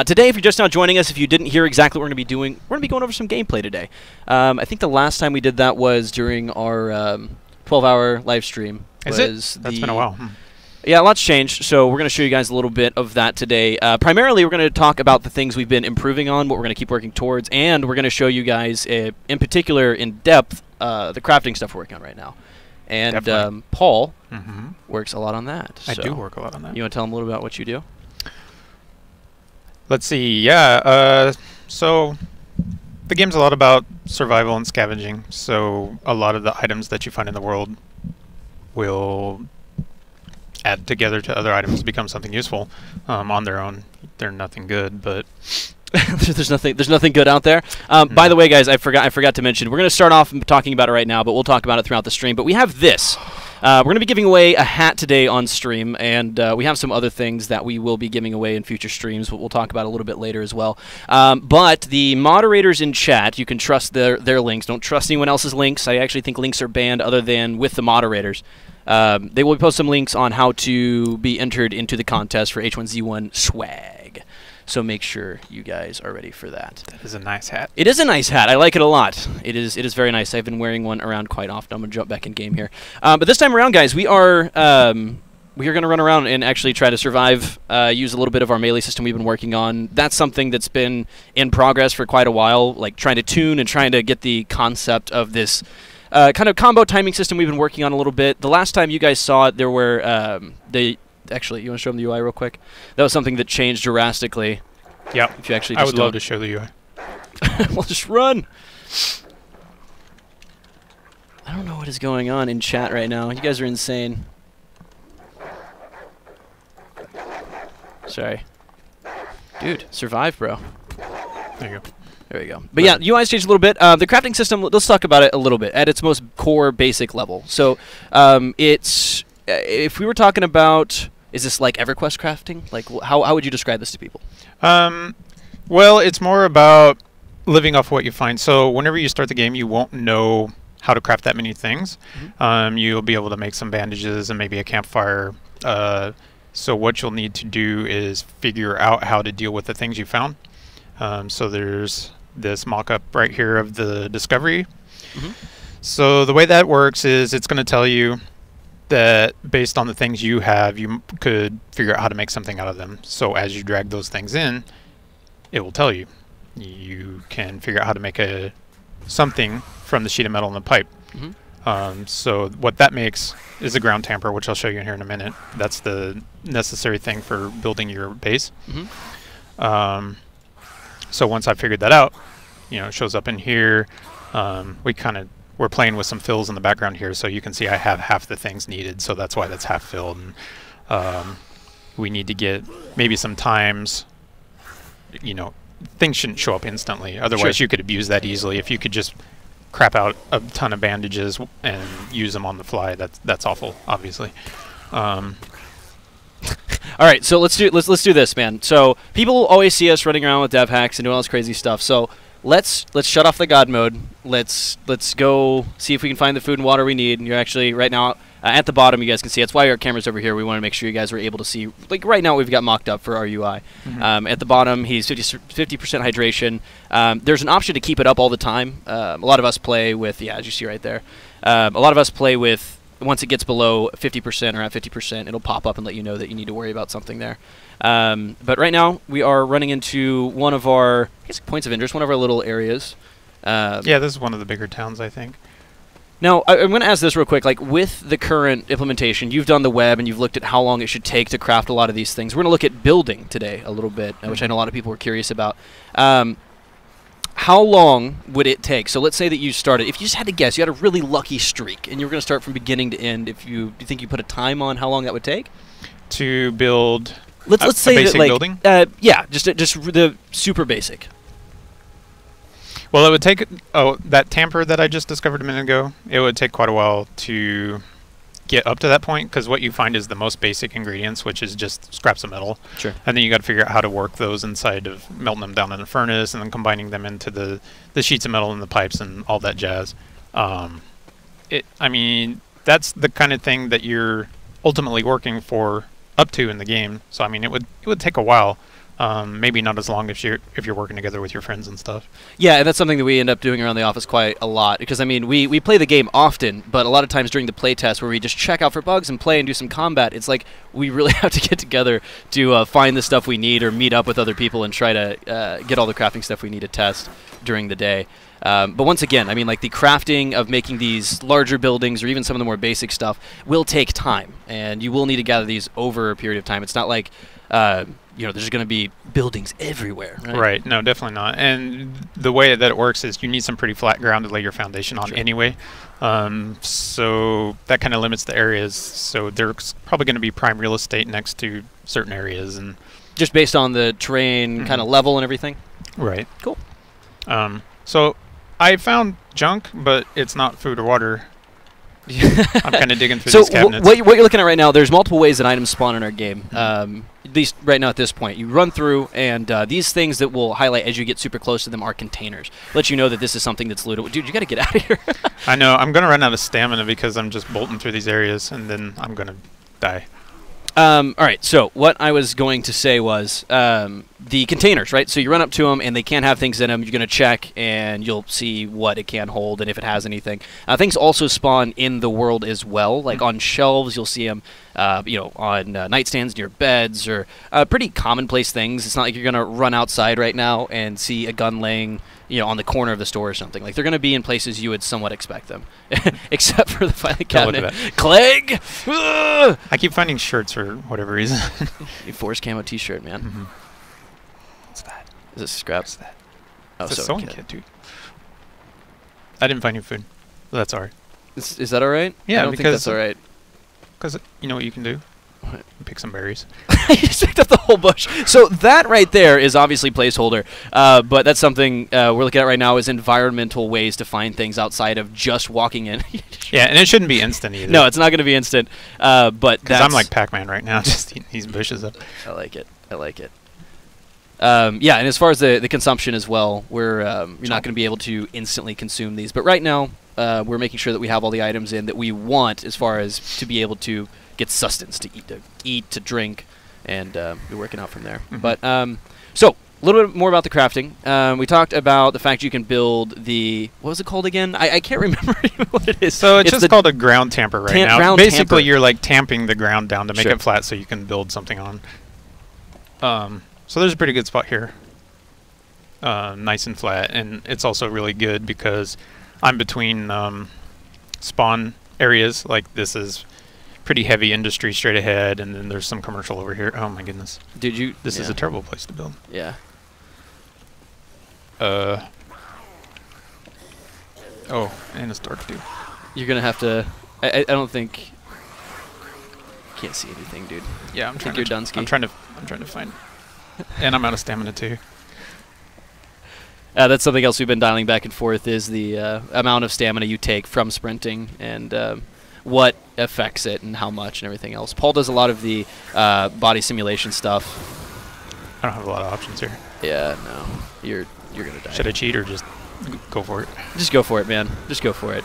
Today, if you're just now joining us, if you didn't hear exactly what we're going to be doing, we're going to be going over some gameplay today. I think the last time we did that was during our 12-hour live stream. Is it? That's been a while. Yeah, a lot's changed, so we're going to show you guys a little bit of that today. Primarily, we're going to talk about the things we've been improving on, what we're going to keep working towards, and we're going to show you guys, in particular, in depth, the crafting stuff we're working on right now. And Paul works a lot on that. I do work a lot on that. You want to tell them a little about what you do? Let's see. Yeah. So the game's a lot about survival and scavenging. So a lot of the items that you find in the world will add together to other items to become something useful. On their own, they're nothing good, but there's nothing good out there. By the way, guys, I forgot to mention, we're going to start off talking about it right now, but we'll talk about it throughout the stream. But we have this. We're going to be giving away a hat today on stream, and we have some other things that we will be giving away in future streams. We'll talk about a little bit later as well. But the moderators in chat, you can trust their links. Don't trust anyone else's links. I actually think links are banned other than with the moderators. They will post some links on how to be entered into the contest for H1Z1 swag. So make sure you guys are ready for that. That is a nice hat. It is a nice hat. I like it a lot. It is very nice. I've been wearing one around quite often. I'm going to jump back in game here. But this time around, guys, we are going to run around and actually try to survive, use a little bit of our melee system we've been working on. That's something that's been in progress for quite a while, like trying to tune and trying to get the concept of this kind of combo timing system we've been working on a little bit. The last time you guys saw it, there were actually, you want to show them the UI real quick? That was something that changed drastically. Yeah. If you actually I would love to show the UI. We'll just run. I don't know what is going on in chat right now. You guys are insane. Sorry. Dude, survive, bro. There you go. There we go. But yeah, UI's changed a little bit. The crafting system, let's talk about it a little bit at its most core basic level. So it's, if we were talking about, is this like EverQuest crafting? Like, how would you describe this to people? Well, it's more about living off what you find. So whenever you start the game, you won't know how to craft that many things. You'll be able to make some bandages and maybe a campfire. So what you'll need to do is figure out how to deal with the things you found. So there's this mock-up right here of the discovery. So the way that works is it's going to tell you that based on the things you have, you could figure out how to make something out of them. So as you drag those things in, it will tell you. You can figure out how to make something from the sheet of metal in the pipe. So what that makes is a ground tamper, which I'll show you in here in a minute. That's the necessary thing for building your base. So once I figured that out, you know, it shows up in here. We're playing with some fills in the background here, so you can see I have half the things needed, so that's why that's half filled. And we need to get maybe some times, you know, things shouldn't show up instantly. Otherwise, you could abuse that easily. If you could just crap out a ton of bandages and use them on the fly, that's awful, obviously. All right, so let's do this, man. So people always see us running around with dev hacks and doing all this crazy stuff. So let's shut off the God mode. Let's go see if we can find the food and water we need. And you're actually right now at the bottom. You guys can see. That's why our camera's over here. We want to make sure you guys are able to see. Like right now, we've got mocked up for our UI. At the bottom, he's 50% hydration. There's an option to keep it up all the time. A lot of us play with, yeah, as you see right there. A lot of us play with. Once it gets below 50% or at 50%, it'll pop up and let you know that you need to worry about something there. But right now, we are running into one of our, I guess, points of interest, one of our little areas. Yeah, this is one of the bigger towns, I think. Now, I'm going to ask this real quick. Like, with the current implementation, you've done the web and you've looked at how long it should take to craft a lot of these things. We're going to look at building today a little bit, which I know a lot of people were curious about. How long would it take? So let's say that you started. If you just had to guess, you had a really lucky streak, and you were going to start from beginning to end. Do you think you put a time on how long that would take? To build let's say a basic that, like, building? Yeah, just the super basic. Well, it would take, that tamper that I just discovered a minute ago, it would take quite a while to get up to that point, because what you find is the most basic ingredients, which is just scraps of metal. Sure. And then you got to figure out how to work those inside of melting them down in the furnace and then combining them into the sheets of metal and the pipes and all that jazz. I mean, that's the kind of thing that you're ultimately working for up to in the game. So I mean, it would take a while. Maybe not as long if you're working together with your friends and stuff. Yeah, and that's something that we end up doing around the office quite a lot. Because, I mean, we play the game often, but a lot of times during the play test where we just check out for bugs and play and do some combat, it's like we really have to get together to find the stuff we need or meet up with other people and try to get all the crafting stuff we need to test during the day. But once again, I mean, like the crafting of making these larger buildings or even some of the more basic stuff will take time, and you will need to gather these over a period of time. It's not like, there's going to be buildings everywhere, right? Right. No, definitely not. And the way that it works is you need some pretty flat ground to lay your foundation on anyway. So that kind of limits the areas. So there's probably going to be prime real estate next to certain areas, and just based on the terrain kind of level and everything. Right. Cool. So I found junk, but it's not food or water. I'm kind of digging through these cabinets. What you're looking at right now, there's multiple ways that items spawn in our game. At least right now at this point. You run through, and these things that will highlight as you get super close to them are containers. Let you know that this is something that's lootable. Dude, you got to get out of here. I know. I'm going to run out of stamina because I'm just bolting through these areas, and then I'm going to die. All right, so what I was going to say was the containers, right? So you run up to them, and they can have things in them. You're going to check, and you'll see what it can hold and if it has anything. Things also spawn in the world as well. Like on shelves, you'll see them, on nightstands near beds or pretty commonplace things. It's not like you're going to run outside right now and see a gun laying on the corner of the store or something. Like, they're going to be in places you would somewhat expect them. Except for the filing cabinet. Clegg! I keep finding shirts for whatever reason. Forest camo t-shirt, man. What's that? Is it scrap? What's that? Oh, it's a sewing kit, dude. I didn't find any food. That's alright. Is that alright? Yeah, I don't think that's alright. Because you know what you can do? Pick some berries. You just picked up the whole bush. So that right there is obviously placeholder, but that's something we're looking at right now is environmental ways to find things outside of just walking in. Yeah, and it shouldn't be instant either. No, it's not going to be instant, but because I'm like Pac-Man right now, just eating these bushes up. I like it. I like it. Yeah, and as far as the consumption as well, you're not going to be able to instantly consume these. But right now, we're making sure that we have all the items in that we want as far as to be able to get sustenance, to eat, to drink, and be working out from there. But so a little bit more about the crafting. We talked about the fact you can build the, what was it called again? I can't remember even what it is. So it's just called a ground tamper right now. Ground Basically, tamper. you're like tamping the ground down to make it flat so you can build something on. So there's a pretty good spot here. Nice and flat, and it's also really good because I'm between spawn areas. Like, this is pretty heavy industry straight ahead, and then there's some commercial over here. Oh my goodness. This is a terrible place to build. Yeah. Oh, and it's dark too. You're gonna have to. I don't think. Can't see anything, dude. Yeah, I'm trying to find. And I'm out of stamina too. That's something else we've been dialing back and forth is the amount of stamina you take from sprinting and what affects it and how much and everything else. Paul does a lot of the body simulation stuff. I don't have a lot of options here. Yeah, no. You're gonna die. Should I cheat or just go for it? Just go for it, man. Just go for it.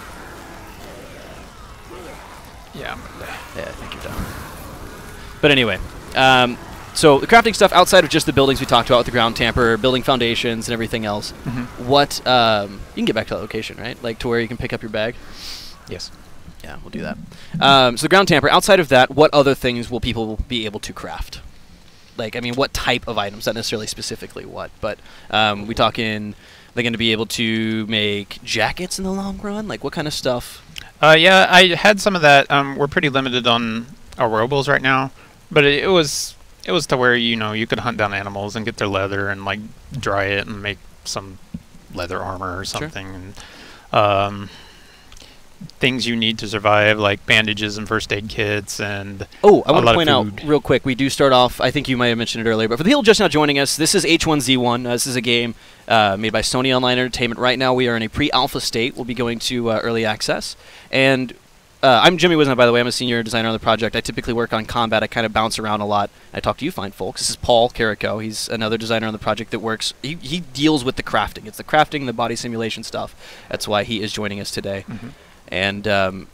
Yeah, I'm gonna die. Yeah, I think you're done. But anyway, so the crafting stuff outside of just the buildings we talked about with the ground tamper, building foundations and everything else. What you can get back to that location, right? Like to where you can pick up your bag. Yes. Yeah, we'll do that. So the ground tamper. Outside of that, what other things will people be able to craft? Like, I mean, what type of items? Not necessarily specifically what, but we talking. They're going to be able to make jackets in the long run. Like, what kind of stuff? Yeah, I had some of that. We're pretty limited on our robles right now, but it was to where you could hunt down animals and get their leather and like dry it and make some leather armor or something. And things you need to survive, like bandages and first aid kits, and I want to point out real quick, we do start off, I think you might have mentioned it earlier, but for the people just now joining us, this is H1Z1. This is a game made by Sony Online Entertainment. Right now we are in a pre-alpha state. We'll be going to early access. And I'm Jimmy Wisnot, by the way. I'm a senior designer on the project. I typically work on combat. I kind of bounce around a lot. I talk to you fine folks. This is Paul Carrico. He's another designer on the project that works. He deals with the crafting. It's the crafting, the body simulation stuff. That's why he is joining us today. And we're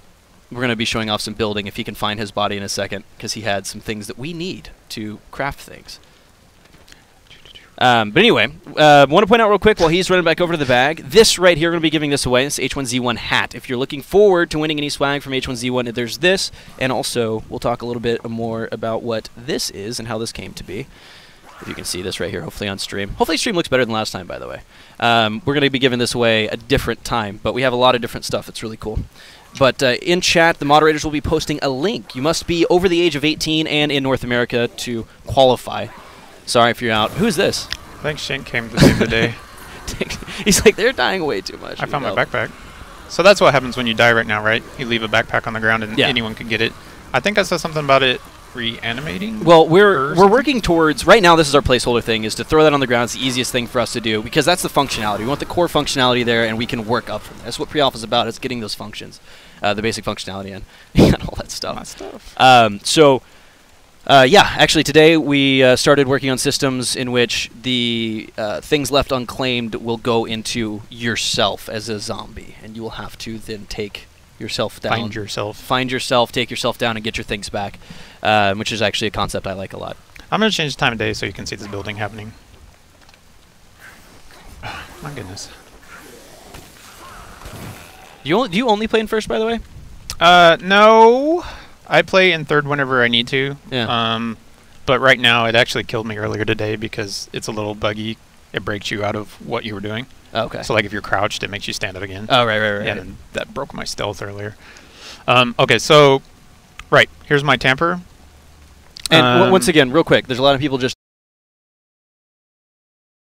going to be showing off some building if he can find his body in a second, because he had some things that we need to craft things. But anyway, want to point out real quick while he's running back over to the bag, this right here, we're going to be giving this away. This H1Z1 hat. If you're looking forward to winning any swag from H1Z1, there's this, and also we'll talk a little bit more about what this is and how this came to be. If you can see this right here, hopefully on stream. Hopefully stream looks better than last time, by the way. We're going to be giving this away a different time, but we have a lot of different stuff. It's really cool. But in chat, the moderators will be posting a link. You must be over the age of 18 and in North America to qualify. Sorry if you're out. Who's this? I think Shane came to save the day. He's like, they're dying way too much. I found my backpack. So that's what happens when you die right now, right? You leave a backpack on the ground and anyone can get it. I think I saw something about it reanimating. Well, we're working towards, right now this is our placeholder thing, is to throw that on the ground. It's the easiest thing for us to do because that's the functionality. We want the core functionality there and we can work up from there. That's what pre-alpha is about. It's getting those functions, the basic functionality and all that stuff. Yeah, actually today we started working on systems in which the things left unclaimed will go into yourself as a zombie, and you will have to then take yourself down. Find yourself, take yourself down, and get your things back, which is actually a concept I like a lot. I'm going to change the time of day so you can see this building happening. My goodness. Do you only play in first, by the way? No. I play in third whenever I need to. Yeah. But right now, it actually killed me earlier today because it's a little buggy. It breaks you out of what you were doing. Oh, okay. So, like, if you're crouched, it makes you stand up again. Oh, right. And that broke my stealth earlier. Okay, so, right. Here's my tamper. And once again, real quick, there's a lot of people just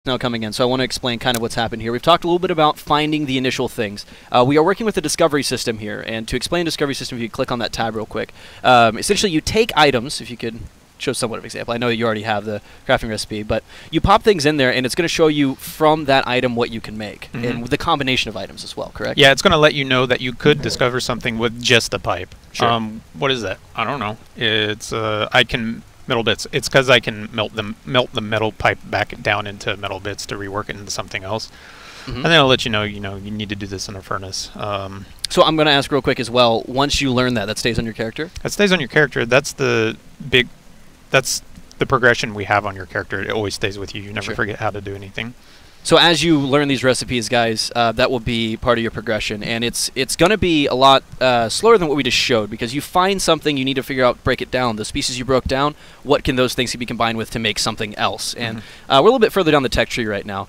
now coming in, so I want to explain kind of what's happened here. We've talked a little bit about finding the initial things. We are working with the discovery system here, and to explain discovery system, if you click on that tab real quick, essentially you take items, if you could show somewhat of an example. I know you already have the crafting recipe, but you pop things in there, and it's going to show you from that item what you can make, and with the combination of items as well, correct? Yeah, it's going to let you know that you could discover something with just a pipe. Sure. What is that? I don't know. It's I can metal bits. It's because I can melt the metal pipe back down into metal bits to rework it into something else. And then I'll let you know, you need to do this in a furnace. So I'm going to ask real quick as well, once you learn that stays on your character? That stays on your character. That's the progression we have on your character. It always stays with you. You never forget how to do anything. So as you learn these recipes, guys, that will be part of your progression, and it's going to be a lot slower than what we just showed, because you find something, you need to figure out, break it down. The species you broke down, what can those things be combined with to make something else? And we're a little bit further down the tech tree right now,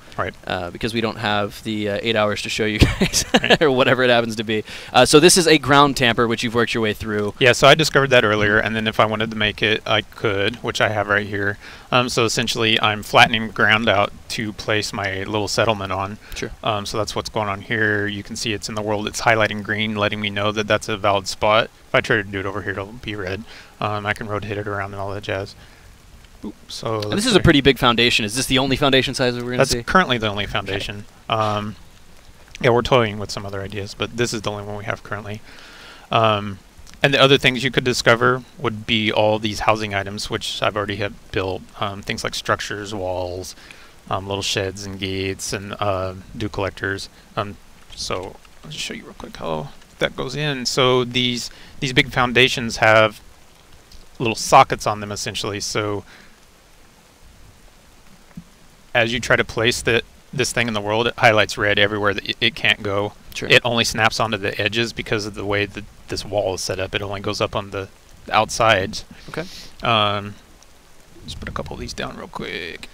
because we don't have the 8 hours to show you guys, or whatever it happens to be. So this is a ground tamper, which you've worked your way through. Yeah, so I discovered that earlier, and then if I wanted to make it, I could, which I have right here. So essentially, I'm flattening the ground out to place my little settlement on. Sure. So that's what's going on here. You can see it's in the world. It's highlighting green, letting me know that that's a valid spot. If I try to do it over here, it'll be red. I can rotate it around and all that jazz. Oop, so and this is a pretty big foundation. Is this the only foundation size that we're going to see? That's currently the only foundation. Yeah, we're toying with some other ideas, but this is the only one we have currently. And the other things you could discover would be all these housing items, which I've already have built. Things like structures, walls, little sheds and gates, and dew collectors. So I'll just show you real quick how that goes in. So these big foundations have little sockets on them, essentially. So as you try to place this thing in the world, it highlights red everywhere that it can't go. Sure. It only snaps onto the edges because of the way that this wall is set up. It only goes up on the outsides. Okay. Just put a couple of these down real quick.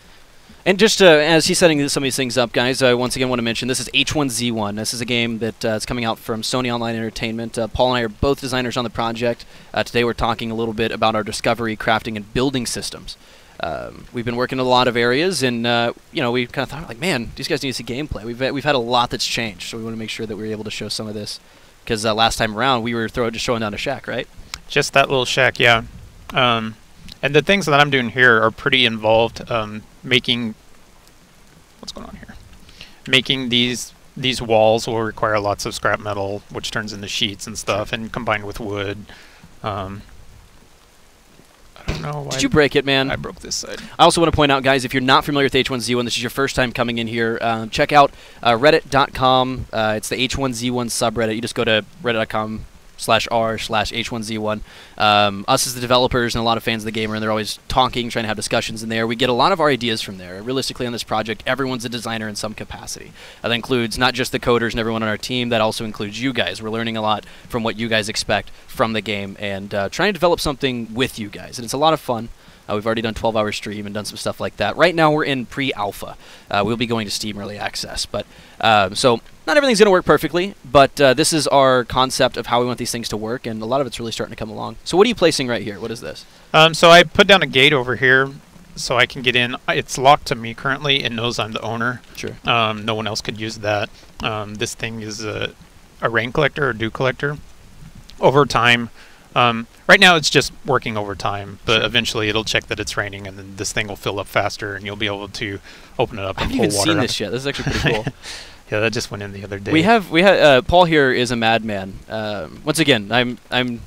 And just as he's setting some of these things up, guys, I once again want to mention this is H1Z1. This is a game that is coming out from Sony Online Entertainment. Paul and I are both designers on the project. Today we're talking a little bit about our discovery, crafting, and building systems. We've been working in a lot of areas, and we kind of thought, like, man, these guys need to see gameplay. We've had a lot that's changed, so we want to make sure that we're able to show some of this. Because last time around, we were just showing down a shack, right? Just that little shack, yeah. And the things that I'm doing here are pretty involved. Making what's going on here? Making these walls will require lots of scrap metal, which turns into sheets and stuff, and combined with wood. I don't know why. Did you break it, man? I broke this side. I also want to point out, guys, if you're not familiar with H1Z1, this is your first time coming in here, check out reddit.com. It's the H1Z1 subreddit. You just go to reddit.com twitter.com/r/H1Z1. Us as the developers and a lot of fans of the game, and they're always talking, trying to have discussions in there. We get a lot of our ideas from there. Realistically, on this project, everyone's a designer in some capacity. That includes not just the coders and everyone on our team, that also includes you guys. We're learning a lot from what you guys expect from the game, and trying to develop something with you guys. And it's a lot of fun. We've already done 12-hour stream and done some stuff like that. Right now, we're in pre-alpha. We'll be going to Steam Early Access. But so not everything's going to work perfectly, but this is our concept of how we want these things to work, and a lot of it's really starting to come along. So what are you placing right here? What is this? So I put down a gate over here so I can get in. It's locked to me currently. It knows I'm the owner. Sure. No one else could use that. This thing is a rain collector or dew collector. Over time, right now it's just working over time, but eventually it'll check that it's raining, and then this thing will fill up faster, and you'll be able to open it up and pull water. I haven't even seen this yet. This is actually pretty cool. Yeah, that just went in the other day. We had Paul here is a madman. Once again, I'm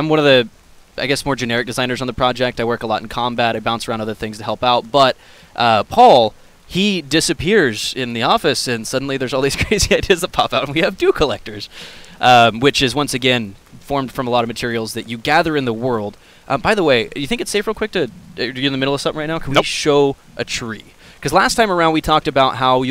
one of the, I guess, more generic designers on the project. I work a lot in combat. I bounce around other things to help out. But Paul, he disappears in the office, and suddenly there's all these crazy ideas that pop out, and we have dew collectors, which is once again formed from a lot of materials that you gather in the world. By the way, you think it's safe real quick to, are you in the middle of something right now? Can we show a tree? Because last time around we talked about how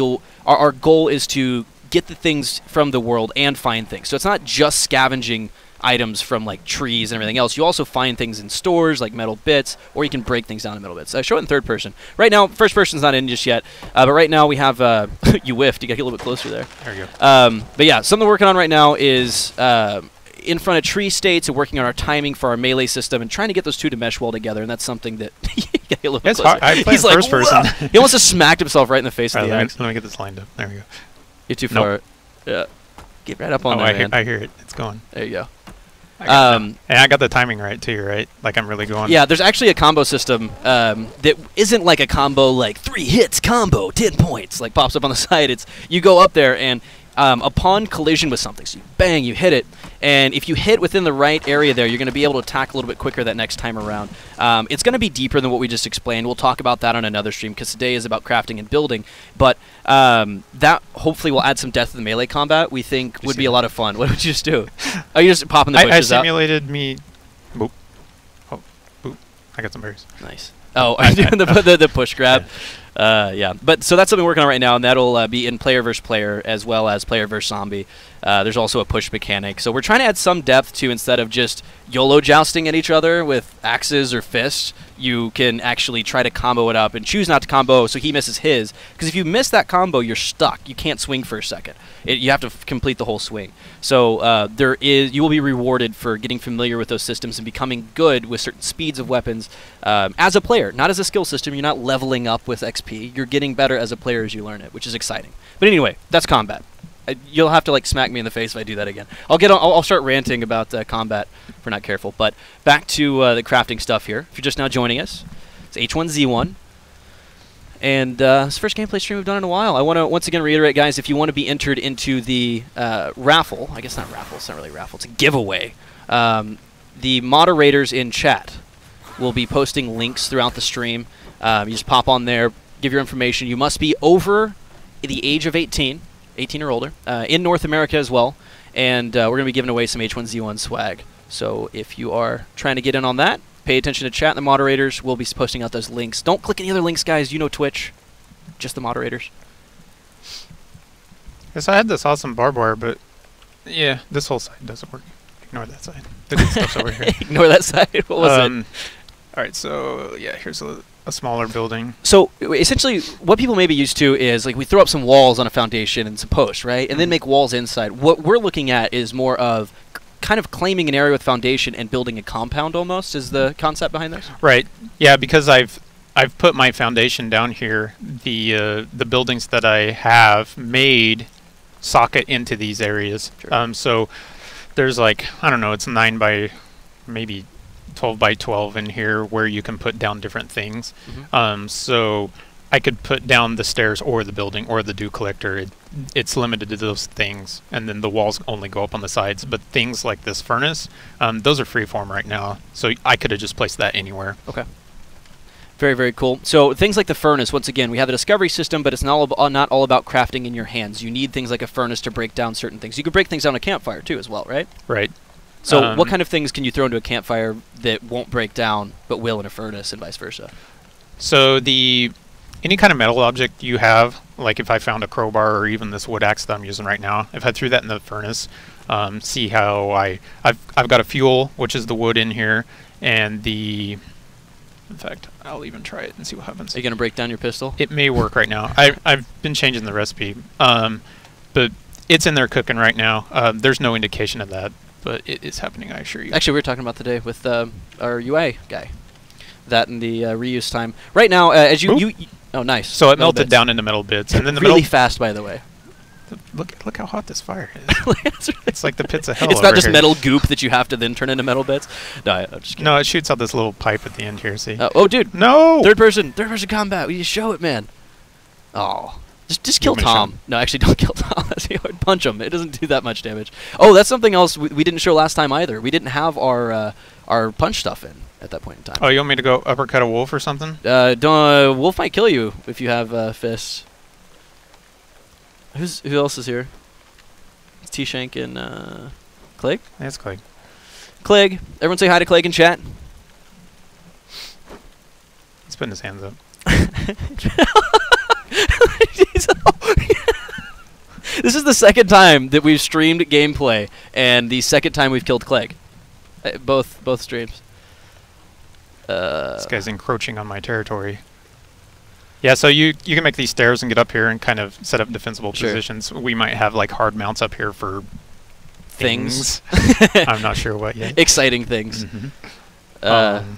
our goal is to get the things from the world and find things. So it's not just scavenging items from like trees and everything else. You also find things in stores like metal bits, or you can break things down in metal bits. Show it in third person. Right now, first person's not in just yet, but right now we have, you whiffed, you got to get a little bit closer there. There you go. But yeah, something we're working on right now is in front of tree states and working on our timing for our melee system and trying to get those two to mesh well together, and that's something that get a little bit closer. Hard. I play first person. He almost just smacked himself right in the face with the axe. Let me get this lined up. There we go. You're too far. Yeah. Get right up on there, man. I hear it. It's going. There you go. And I got the timing right too, right? Like I'm really going. Yeah, there's actually a combo system that isn't like a combo like 3 hits combo, 10 points, like pops up on the side. It's you go up there and upon collision with something, so you bang, you hit it, and if you hit within the right area there, you're going to be able to attack a little bit quicker that next time around. It's going to be deeper than what we just explained. We'll talk about that on another stream, because today is about crafting and building, but that hopefully will add some depth to the melee combat. We think would be a lot of fun. What would you just do? Oh, you just popping the bushes I simulated me. Boop. Oh, boop. I got some berries. Nice. Oh, doing the push grab. Yeah, but so that's something we're working on right now, and that'll be in player versus player as well as player versus zombie. There's also a push mechanic, so we're trying to add some depth to, instead of just YOLO jousting at each other with axes or fists, you can actually try to combo it up and choose not to combo so he misses his, because if you miss that combo, you're stuck. You can't swing for a second. You have to complete the whole swing. So you will be rewarded for getting familiar with those systems and becoming good with certain speeds of weapons as a player, not as a skill system. You're not leveling up with XP. You're getting better as a player as you learn it, which is exciting. But anyway, that's combat. You'll have to like smack me in the face if I do that again. I'll start ranting about combat if we're not careful. But back to the crafting stuff here. If you're just now joining us, it's H1Z1. And it's the first gameplay stream we've done in a while. I want to once again reiterate, guys, if you want to be entered into the raffle, I guess not raffle, it's not really a raffle, it's a giveaway. The moderators in chat will be posting links throughout the stream. You just pop on there, give your information. You must be over the age of 18 or older, in North America as well, and we're going to be giving away some H1Z1 swag. So if you are trying to get in on that, pay attention to chat, and the moderators will be posting out those links. Don't click any other links, guys. You know Twitch. Just the moderators. Yes, I had this awesome barbed wire, but yeah, this whole side doesn't work. Ignore that side. The good stuff's over here. Ignore that side. What was it? All right, so yeah, here's a smaller building. So essentially, what people may be used to is like we throw up some walls on a foundation and some posts, right, and then make walls inside. What we're looking at is more of kind of claiming an area with foundation and building a compound almost, is the concept behind this? Right. Yeah, because I've put my foundation down here. The buildings that I have made socket into these areas. Sure. So there's like, I don't know, it's 9 by maybe 12 by 12 in here where you can put down different things. Mm-hmm. So I could put down the stairs or the building or the dew collector. It's limited to those things, and then the walls only go up on the sides. But things like this furnace, those are freeform right now, so I could have just placed that anywhere. Okay. Very, very cool. So things like the furnace, once again, we have the discovery system, but it's not all about crafting in your hands. You need things like a furnace to break down certain things. You can break things down a campfire too as well, right? Right. So what kind of things can you throw into a campfire that won't break down but will in a furnace, and vice versa? So any kind of metal object you have, like if I found a crowbar or even this wood axe that I'm using right now, if I threw that in the furnace, see how I've got a fuel, which is the wood in here, and in fact, I'll even try it and see what happens. Are you going to break down your pistol? It may work right now. I've been changing the recipe, but it's in there cooking right now. There's no indication of that, but it is happening, I assure you. Actually, we were talking about today with our UI guy. That and the reuse time. Right now, as you oh, nice. So it melted down into metal bits, and then the really fast, by the way. Look how hot this fire is. It's like the pits of hell. It's not just metal goop that you have to then turn into metal bits. No, I'm just kidding. No, it shoots out this little pipe at the end here. See? Oh, dude. No. Third person combat. We need to show it, man. Oh, just kill Tom. No, actually, don't kill Tom. Punch him. It doesn't do that much damage. Oh, that's something else we didn't show last time either. We didn't have our punch stuff in at that point in time. Oh, you want me to go uppercut a wolf or something? Wolf might kill you if you have fists. Who else is here? It's T-Shank and Clegg? Yeah, it's Clegg. Clegg. Everyone say hi to Clegg in chat. He's putting his hands up. This is the second time that we've streamed gameplay, and the second time we've killed Clegg. Both streams. This guy's encroaching on my territory. Yeah, so you can make these stairs and get up here and kind of set up defensible positions. We might have like hard mounts up here for things. I'm not sure what yet. Exciting things. Mm-hmm.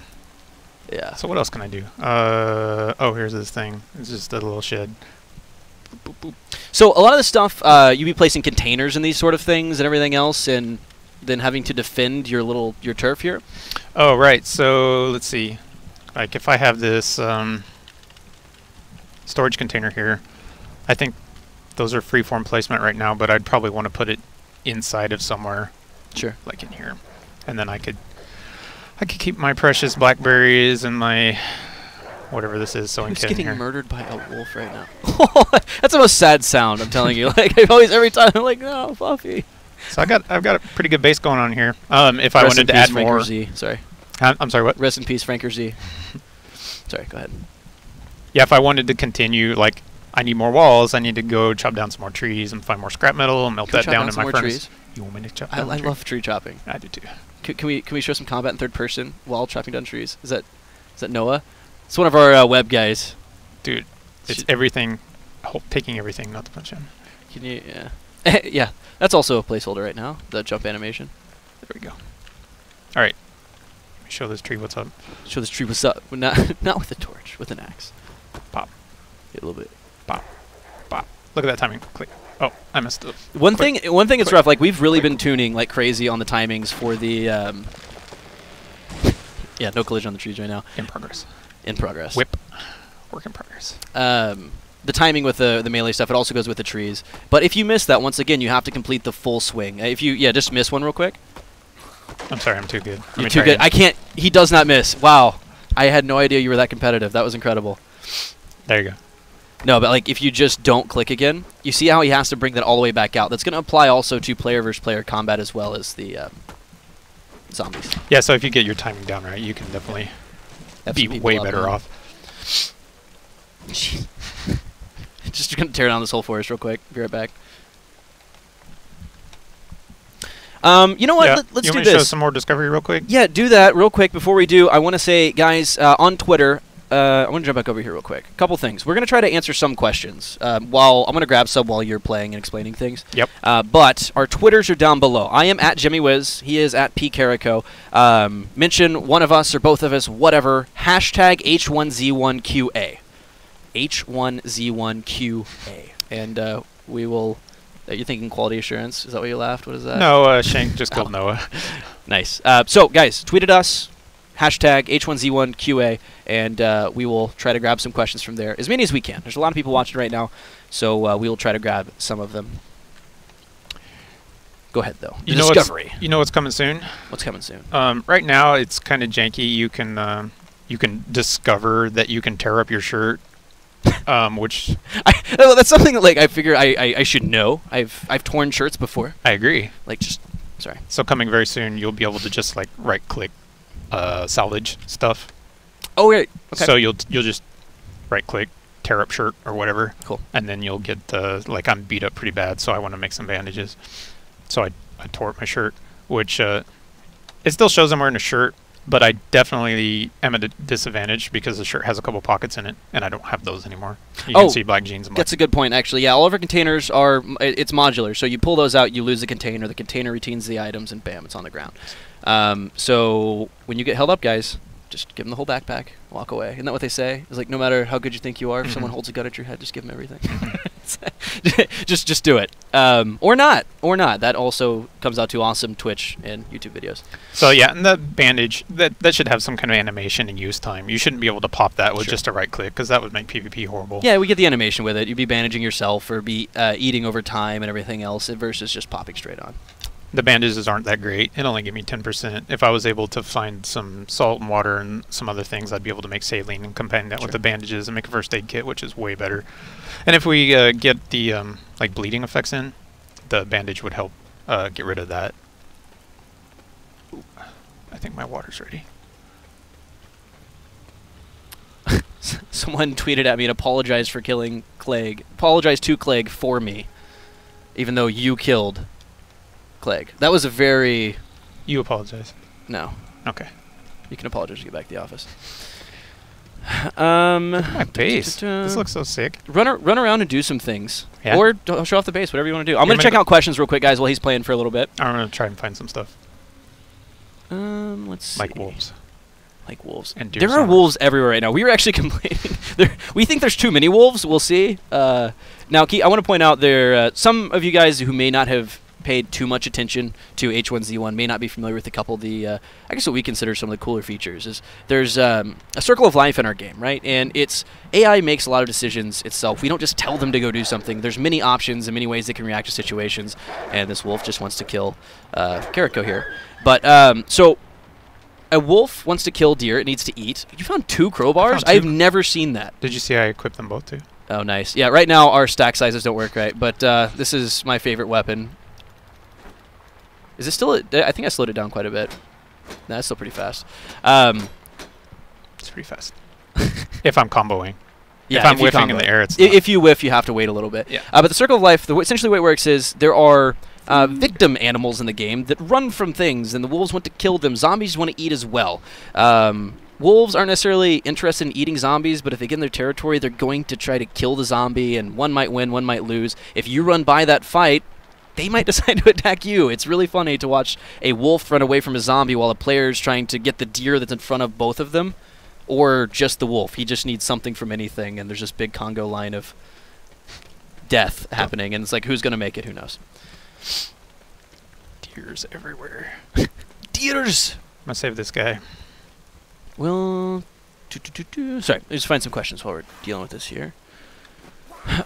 Yeah. So what else can I do? Oh, here's this thing. It's just a little shed. Boop, boop, boop. So a lot of the stuff, you'd be placing containers in these sort of things and everything else, and then having to defend your turf here. Oh, right. So let's see. Like if I have this storage container here, I think those are freeform placement right now, but I'd probably want to put it inside of somewhere. Sure. Like in here, and then I could keep my precious blackberries and my whatever this is. So Who's getting murdered by a wolf right now? That's the most sad sound. I'm telling you. Like every time I'm like, no, Fluffy. So I've got a pretty good base going on here. If I wanted to add more. Z. Sorry. I'm sorry. What? Rest in peace, Franker Z. Sorry. Go ahead. Yeah, if I wanted to continue, like, I need more walls, I need to go chop down some more trees and find more scrap metal and melt that down in my furnace. Trees? You want me to chop down I love tree chopping. I do too. Can we show some combat in third person while chopping down trees? Is that Noah? It's one of our web guys. Dude, it's everything, taking everything, not the punch in. Can you? Yeah. Yeah. That's also a placeholder right now. The jump animation. There we go. All right. Let me show this tree what's up. Show this tree what's up. Not with a torch, with an axe. Pop. Yeah, a little bit. Pop. Pop. Look at that timing. Click. Oh, I messed up. One thing it's rough. Like we've really been tuning like crazy on the timings for the. Yeah, no collision on the trees right now. In progress. In progress. Whip. Work in progress. The timing with the melee stuff, it also goes with the trees. But if you miss that, once again, you have to complete the full swing. If you, just miss one real quick. I'm sorry, I'm too good. You're too good. I can't. He does not miss. Wow. I had no idea you were that competitive. That was incredible. There you go. No, but like if you just don't click again, you see how he has to bring that all the way back out. That's going to apply also to player versus player combat as well as the zombies. Yeah, so if you get your timing down right, you can definitely be way better off. Just going to tear down this whole forest real quick. Be right back. You know what? Yeah. Let's do this. You want me to show some more discovery real quick? Yeah, do that real quick. Before we do, I want to say, guys, on Twitter, I want to jump back over here real quick. A couple things. We're going to try to answer some questions. While I'm going to grab some while you're playing and explaining things. Yep. But our Twitters are down below. I am at JimmyWiz. He is at PCarico. Mention one of us or both of us, whatever. Hashtag H1Z1QA. H1Z1QA. And we will... You're thinking quality assurance? Is that what you laughed? What is that? No, Shank just killed Noah. Nice. So, guys, tweet at us. Hashtag H1Z1QA, and we will try to grab some questions from there. As many as we can. There's a lot of people watching right now, so we will try to grab some of them. Go ahead, though. You know what's coming soon? What's coming soon? Right now, it's kind of janky. You can discover that you can tear up your shirt. Which that's something that, like, I figure I should know. I've torn shirts before. I agree. Like, just Sorry. So coming very soon, you'll be able to just like right-click salvage stuff. Oh, right. Okay. So you'll just right-click, tear up shirt or whatever. Cool. And then you'll get like I'm beat up pretty bad, so I want to make some bandages. So I tore up my shirt, which it still shows I'm wearing a shirt, but I definitely am at a disadvantage because the shirt has a couple pockets in it, and I don't have those anymore. You can see black jeans. And that's a good point, actually. Yeah, all of our containers are, it's modular. So you pull those out, you lose the container retains the items, and bam, it's on the ground. So when you get held up, guys, just give them the whole backpack, walk away. Isn't that what they say? It's like, no matter how good you think you are, if someone holds a gun at your head, just give them everything. just do it. Or not. That also comes out to awesome Twitch and YouTube videos. So yeah, and the bandage, that should have some kind of animation and use time. You shouldn't be able to pop that with just a right click, because that would make PvP horrible. Yeah, we get the animation with it. You'd be bandaging yourself or be eating over time and everything else versus just popping straight on. The bandages aren't that great. It only gave me 10%. If I was able to find some salt and water and some other things, I'd be able to make saline and combine that with the bandages and make a first aid kit, which is way better. And if we get the like bleeding effects in, the bandage would help get rid of that. Ooh, I think my water's ready. Someone tweeted at me and apologized for killing Clegg. Apologized to Clegg for me, even though you killed Clegg. That was a very... You apologize. No. Okay. You can apologize to get back to the office. My base. This looks so sick. Run around and do some things. Yeah. Or show off the base, whatever you want to do. I'm going to check out questions real quick, guys, while he's playing for a little bit. I'm going to try and find some stuff. Let's see. Like wolves. Like wolves. And deer there are wolves everywhere right now. We were actually complaining. We think there's too many wolves. We'll see. Now, I want to point out there, some of you guys who may not have paid too much attention to H1Z1 may not be familiar with a couple of the, I guess what we consider some of the cooler features is there's a circle of life in our game, right? And it's AI makes a lot of decisions itself. We don't just tell them to go do something. There's many options and many ways they can react to situations. And this wolf just wants to kill Kariko here. But so a wolf wants to kill deer. It needs to eat. You found 2 crowbars? I've never seen that. Did you see I equipped them both too? Oh, nice. Yeah, right now our stack sizes don't work right, but this is my favorite weapon. Is it still... I think I slowed it down quite a bit. Nah, it's still pretty fast. It's pretty fast. If I'm comboing. Yeah, if I'm whiffing in the air, it's not. If you whiff, you have to wait a little bit. Yeah. But the Circle of Life, essentially the way it works is there are victim animals in the game that run from things, and the wolves want to kill them. Zombies want to eat as well. Wolves aren't necessarily interested in eating zombies, but if they get in their territory, they're going to try to kill the zombie, and one might win, one might lose. If you run by that fight, they might decide to attack you. It's really funny to watch a wolf run away from a zombie while a player's trying to get the deer that's in front of both of them, or just the wolf. He just needs something from anything, and there's this big Congo line of death happening, and it's like, who's going to make it? Who knows? Deers everywhere. Deers! I'm going to save this guy. Well, sorry, let's find some questions while we're dealing with this here.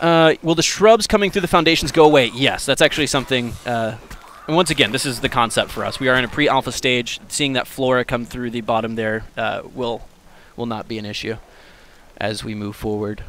Will the shrubs coming through the foundations go away? Yes, that's actually something... and once again, this is the concept for us. We are in a pre-alpha stage. Seeing that flora come through the bottom there will not be an issue as we move forward.